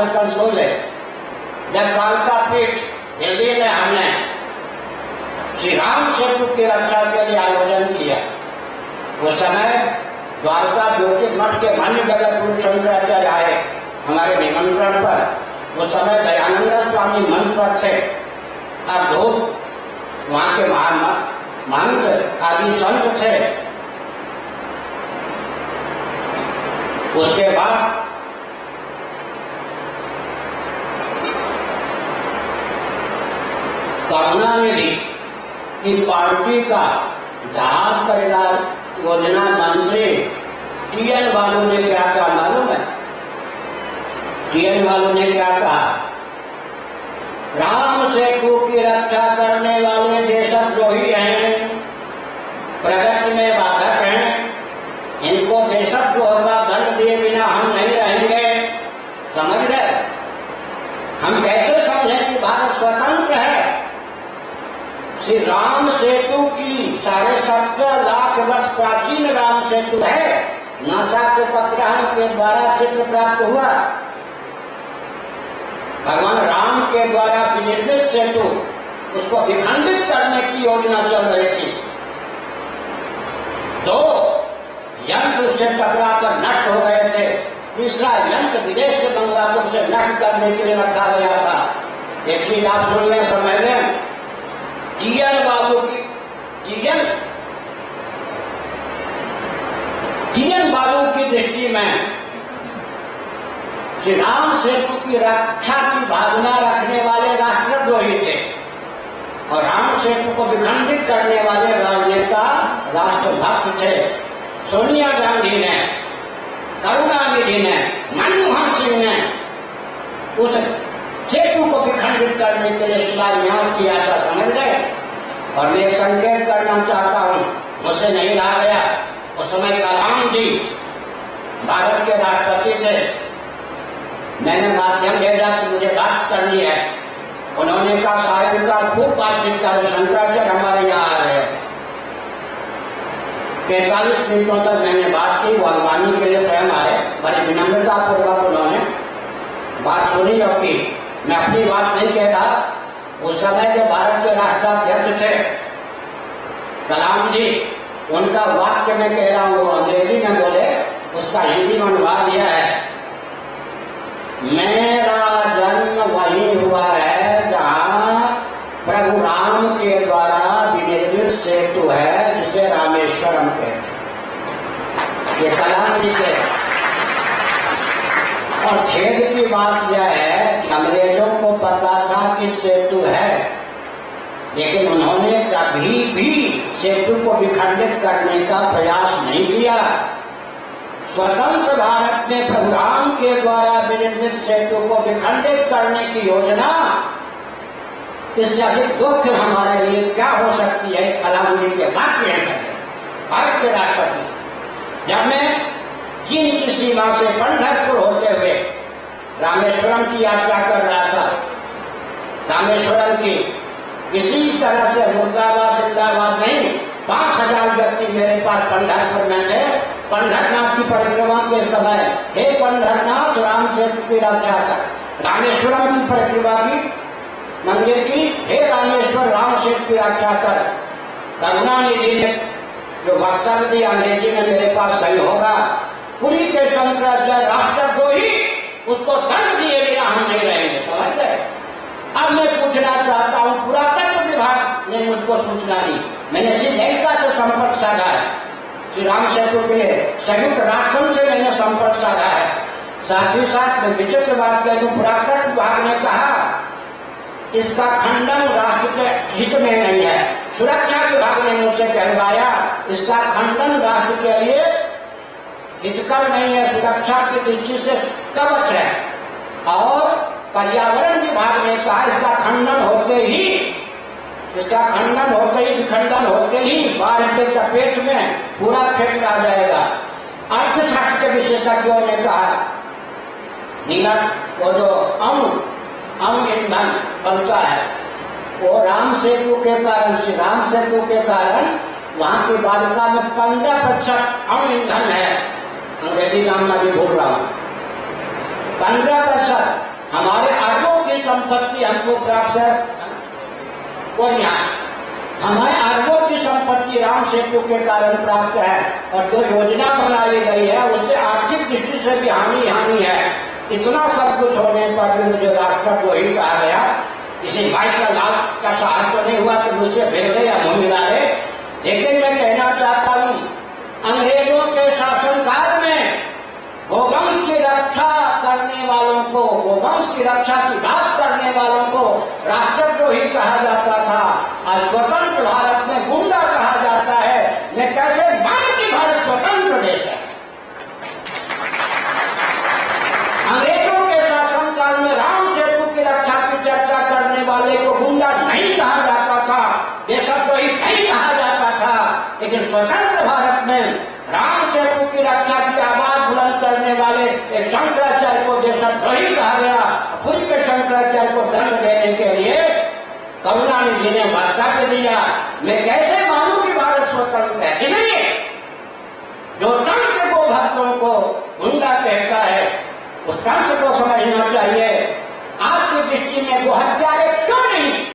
दर्शन सुन ले। जब कालका पीठ दिल्ली में हमने श्री राम सेतु की रक्षा के लिए आयोजन किया, उस समय द्वारका ज्योतिष मठ के मान्य जगत गुरु शंकराचार्य आए हमारे निमंत्रण पर। उस समय दयानंद स्वामी मंच पर थे। अब लोग वहां के महंत आदि संत थे। उसके बाद करुणानिधि की पार्टी का जहाज परिवार योजना मंत्री टीएन बालू ने क्या कहा मालूम है? टीएन बालू ने क्या कहा? राम सेतु की रक्षा करने वाले देशद्रोही हैं, प्रगति में बाधक हैं, इनको देशद्रोह का दंड दिए बिना हम नहीं रहेंगे। समझ गए? हम कैसे समझें कि भारत स्वतंत्र है? श्री राम सेतु की 17.5 लाख वर्ष प्राचीन राम सेतु है, नासा के उपग्रह के द्वारा चित्र प्राप्त हुआ। भगवान राम के द्वारा विनिर्मित सेतु, उसको विखंडित करने की योजना चल रही थी। 2 यंत्र उससे टकराकर नष्ट हो गए थे, तीसरा यंत्र विदेश से मंगवा कर उसे नष्ट करने के लिए रखा गया था। एक चीज आप सुन लें, समझ लें, टीएन बालू की दृष्टि में श्री राम सेतु की रक्षा की भावना रखने वाले राष्ट्रद्रोही थे और राम सेतु को विखंडित करने वाले राजनेता राष्ट्रभक्त थे। सोनिया गांधी ने, करुणानिधि ने, मनमोहन सिंह ने उस सेतु को विखंडित करने के लिए शिलान्यास किया था। समझ गए? और मैं संकेत करना चाहता हूं, मुझसे नहीं रहा गया। उस समय कलाम जी भारत के राष्ट्रपति थे। मैंने माध्यम भेजा कि मुझे बात करनी है। उन्होंने कहा साहिब का खूब बातचीत कर, शंकराचार्य हमारे यहाँ आ रहे हैं। 45 मिनटों तक मैंने बात की। वो अगवानी के लिए स्वयं आए, बड़ी विनम्रता पूर्वक उन्होंने बात सुनी और की। मैं अपनी बात नहीं कह रहा, उस समय के भारत के राष्ट्राध्यक्ष थे कलाम जी, उनका वाक्य मैं कह रहा हूं, वो अंग्रेजी में बोले, उसका हिंदी में अनुवाद दिया है। मेरा जन्म वहीं हुआ है जहां प्रभु राम के द्वारा विनिर्मित सेतु है, जिसे रामेश्वरम कहते हैं। ये कलाम जी के। और खेद की बात यह है कि अंग्रेजों को पता था कि सेतु है, लेकिन उन्होंने कभी भी सेतु को विखंडित करने का प्रयास नहीं किया। स्वतंत्र भारत में प्रभु राम के द्वारा विनिर्मित सेतु को विखंडित करने की योजना, इससे अधिक दुख हमारे लिए क्या हो सकती है? कलाम जी के वाक्य हैं भारत के राष्ट्रपति। जब मैं चीन की सीमा से पंढरपुर होते हुए रामेश्वरम की यात्रा कर रहा था, रामेश्वरम की इसी तरह से मुर्दाबाद जिंदाबाद नहीं, 5000 व्यक्ति मेरे पास पंढरपुर में थे। पंढरनाथ की परिक्रमा के समय, हे पंढरनाथ राम सेतु की रक्षा कर। रामेश्वरम की परिक्रमा की मंदिर की, हे रामेश्वर राम सेतु की रक्षा कर। करुणानिधि ने जो वक्तव्य दिया अंग्रेजी में मेरे पास कहीं होगा, पुरी के शंकराचार्य राष्ट्रद्रोही, उसको दंड दिए बिना हम नहीं रहेंगे। समझ गए? अब मैं पूछना चाहता हूं, पुरातत्व विभाग ने मुझको सूचना दी, मैंने श्रीलंका से संपर्क साधा है, श्री राम सेतु के संयुक्त राष्ट्र से मैंने संपर्क साधा है। साथ ही साथ मैं विचित्र बात कह दूं, पुरातत्व विभाग ने कहा इसका खंडन राष्ट्र के हित में नहीं है। सुरक्षा विभाग ने मुझसे कहवाया इसका खंडन राष्ट्र के लिए हितकर नहीं है, सुरक्षा की दृष्टि से कवच है। और पर्यावरण विभाग ने कहा इसका खंडन होते ही विखंडन होते ही बाढ़ के चपेट में पूरा क्षेत्र आ जाएगा। अर्थशास्त्र के विशेषज्ञों ने कहा नीला वो जो अम्ल ईंधन बनता है वो राम सेतु के कारण, श्री राम सेतु के कारण वहां की बालिका में 15% अम्ल ईंधन है। अंग्रेजी नाम मैं भी भूल रहा हूं। 15% हमारे अरबों की संपत्ति हमको प्राप्त है। और यहाँ हमारे अरबों की संपत्ति राम सेतु के कारण प्राप्त है। और जो योजना बनाई गई है उससे आर्थिक दृष्टि से भी हानि है। इतना सब कुछ होने पर भी मुझे राष्ट्रद्रोही कहा गया। इसी भाई का लाल का साहस तो नहीं हुआ तो मुझसे भेड़ या मुंह मिला रहे। लेकिन मैं कहना चाहता हूँ, अंग्रेजों के शासनकाल में गोवंश की रक्षा करने वालों को, गोवंश की रक्षा की बात करने वालों को राष्ट्रद्रोही कहा जाता था। आज स्वतंत्र भारत में गुंडा कहा जाता है। मैं कैसे मान कि भारत स्वतंत्र देश है। अंग्रेजों के शासनकाल में राम सेतु की रक्षा की चर्चा करने वाले को गुंडा नहीं कहा जाता था, देशद्रोही नहीं कहा जाता था। लेकिन स्वतंत्र भारत में राम सेतु की रक्षा की आवाज बुलंद करने वाले एक शंकराचार्य को देशद्रोही कहा गया। खुद के शंकराचार्य को दंड देने के लिए करुणानिधि ने वक्तव्य दिया। मैं कैसे मानूं कि भारत स्वतंत्र है। इसलिए जो तंत्र को भक्तों को गुंडा कहता है उस तंत्र को समझना